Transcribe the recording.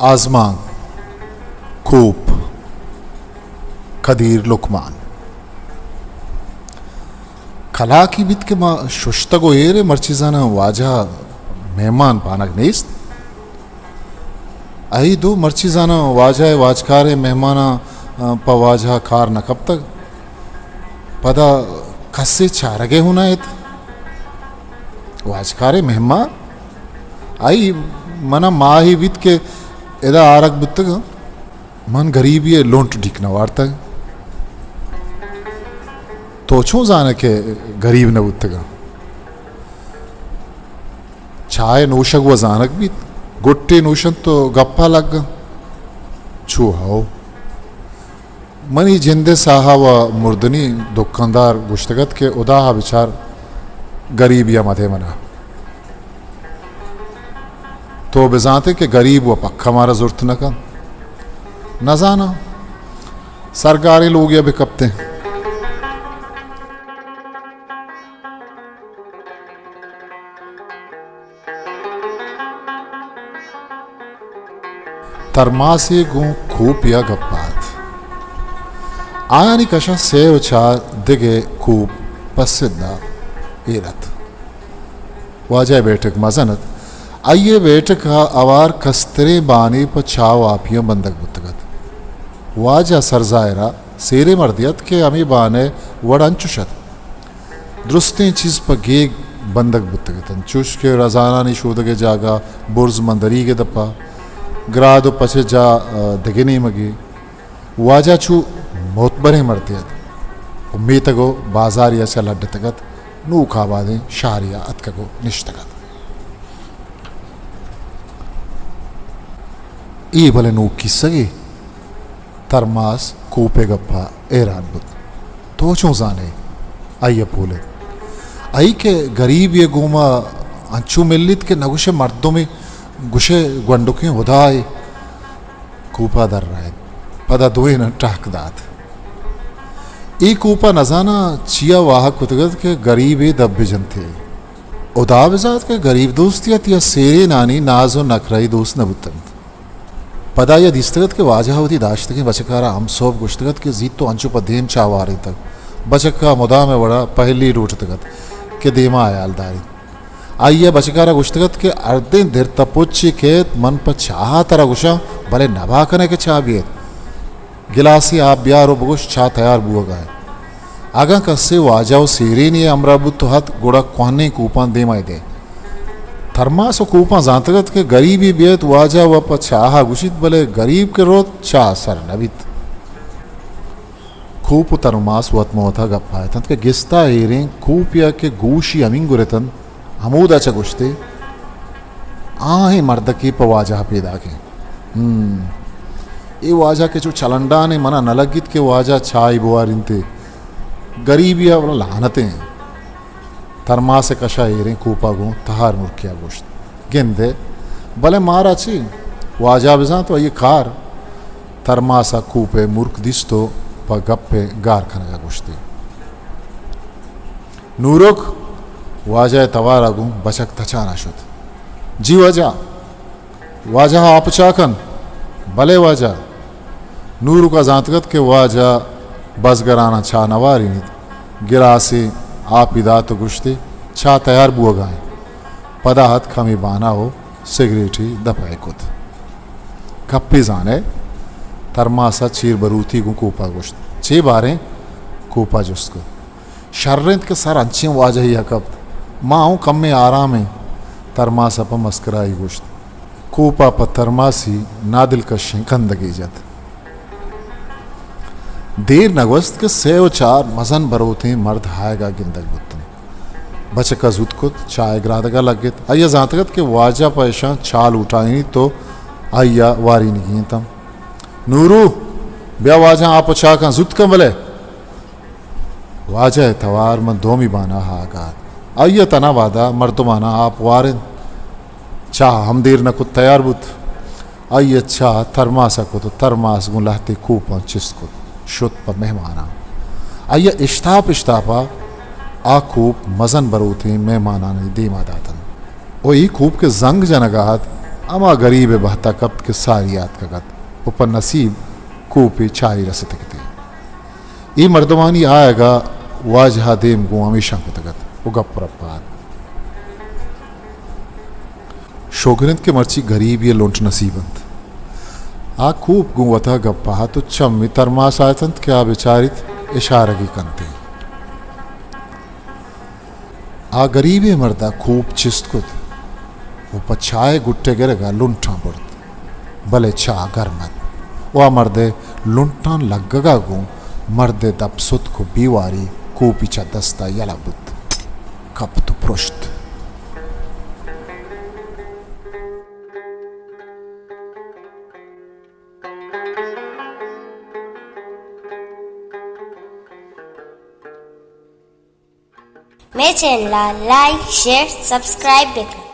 आजमांग खूप कदीर लुकमान खला की बित के मा शुश्तगो एरे मर्चिजाना वाजा मेहमान पानक नेस्त आई दो मर्चिजाना वाजा वाजकारे मेहमाना पवाजा कार न कब तक पदा कस्से चारगे होना है वाजकारे मेहमान आई मना माही बित के एदा आरक बुत्तग मन गरीबी है लोंट ढिकना वार्ता तो छो जाने के गरीब न बुत्तग चाय नोशक व जानक भी गुट्टे नोशन तो गप्पा लग छू हाओ मनी जिंदे साहा व मुर्दनी दुकानदार गुश्तगत के उदाहा विचार गरीब या मधे मना तो बेजाते के गरीब व पक्का मारा जुर्त न का न जाना सरकारी लोग या बेकपते तरमासे गु खूप या गप्पात आयानी कशा सेव चार दिगे खूप पसिद्दा एरत वाजा बैठक मजनत आइए बैठक अवार कस्तरे बानी पर छाव आपियों बंदक बुतगत वाजा सरजायरा सेरे मर्दियत के अमी बाने वड़ अंचुशत दुरुस्ते चीज पर गेग बंदक बुतगत अंचुश के रजाना निशोदगे जागा बुर्ज मंदरी के दपा ग्रादो पचे जा दगिनी मगी वाजा छू मोतबरे मर्दियत उम्मीतगो बाजार या चल अड्डतगत नू खाबादे शारिया अतकगो निश्तगत ई भले नू किस्सगी तरमास कूपे गप्पा एरान बुत तो चो जाने आइए बोले आई के गरीब ये गुमा अंचू मिल्लित के नगुशे मर्दों में गुशे गुंडुके उदाए कूपा दर रहा है पदा दुए न टाकदात ई कूपा नजाना चिया वाहक कुतगत के गरीब दब्बे जन थे उदा बिजात के गरीब दोस्तियत या सेरे नानी नाजो नखराई दोस्त न बुतंत पदा या दिस्तगत के वाजहावती दाश्त के बचकारा हम सोब गुश्तगत के जीत तो अंचु पर देम चावारे तक बचका मुदा में बड़ा पहली रूटतगत के देमा आयालदारी आइए बचकारा गुश्तगत के अर्धे देर तपोच्ची खेत मन पर चाह तरह गुशा भले नभा कने के चाह भी गिलासी आप ब्यार रो बगुश चाह तैयार बुआ गाय आगा कस्से वाजाओ सीरी नहीं अमराबुत तो हत गोड़ा कोहने कूपान देमाई दे थर्मास और कूपा जानतगत के गरीबी बेत वाजा व पछाहा गुशित भले गरीब के रोत चाह सर नबित खूप तरमास वतमोथा गप्पा तंत के गिस्ता हेरें खूप या के गूशी अमिंगुरेतन हमूदा च गुश्ते आहे मर्द की पवाजा पैदा के ये वाजा के जो चलंडा ने मना नलगित के वाजा छाई बुआरिनते गरीबिया वाला लानते हैं थर्मा से कशा एरें कूपा गो तहार मुर्किया गोश्त गेंदे भले मारा ची वाजा बिजा तो ये कार थर्मा सा कूपे मुर्क दिस्तो प गप्पे गार खनगा गोश्ती नूरुक वाजा तवारा गु बचक तचाना शुद जी वाजा आप चाकन भले वाजा नूरु का जातगत के वाजा बसगराना छा नवारी नित गिरासी आप इदा तो गुश्ती छा तैयार बुआ गाए पदा हथ खमी बाना हो सिगरेटी दपाए कुत कप्पी जाने तरमासा चीर बरूती गु कूपा गुश्त चे बारे कूपा जुस्त को शर्रंत के सर अच्छे वाजा ही कब माँ हूँ कम में आराम है तरमासा पर मस्कराई गुश्त कूपा पर तरमासी नादिल कशें कंदगी जत देर नगवस्त के सेव चार मजन बरोते मर्द हायगा गिंदग बुतन बचका जुतकुत चाय ग्रादगा लगित आइया जातगत के वाजा पैशा चाल उठाई तो आइया वारी नहीं तम नूरू ब्या वाजा आप चाका जुत कम भले वाजा तवार मन दोमी बाना हागात आइया तना वादा मर्दमाना आप वारिन चाह हम देर न कुत तैयार बुत आइया चाह थर्मासा को तो थर्मास गुलाहते कूपा चिस्कुत शुद्ध पर मेहमाना आइया इश्तापा आ खूब मजन बरूथी मेहमाना ने दीमा दातन ओ ई खूब के जंग जनगात अमा गरीब बहता कब्त के सारी याद कगत ऊपर नसीब कूपे चारी रसत के ई मर्दमानी आएगा वाजहा देम गो हमेशा को तगत उगप्परपाद शोगरंत के मर्ची गरीब ये लोंट नसीबंत आ खूब गुवता गप्पा तो चम्मी तरमास आयतंत क्या बेचारित इशारगी कंते आ गरीबे मर्दा खूब चिस्तकुत वो पछाए गुट्टे गिरगा लुंठा पड़त भले छा गरमत वह मर्दे लुंठान लगगा गो मर्दे दपसुत को बीवारी कूपीचा दस्ता यला बुत कप तो पृष्ठ मेरे channel like share subscribe baker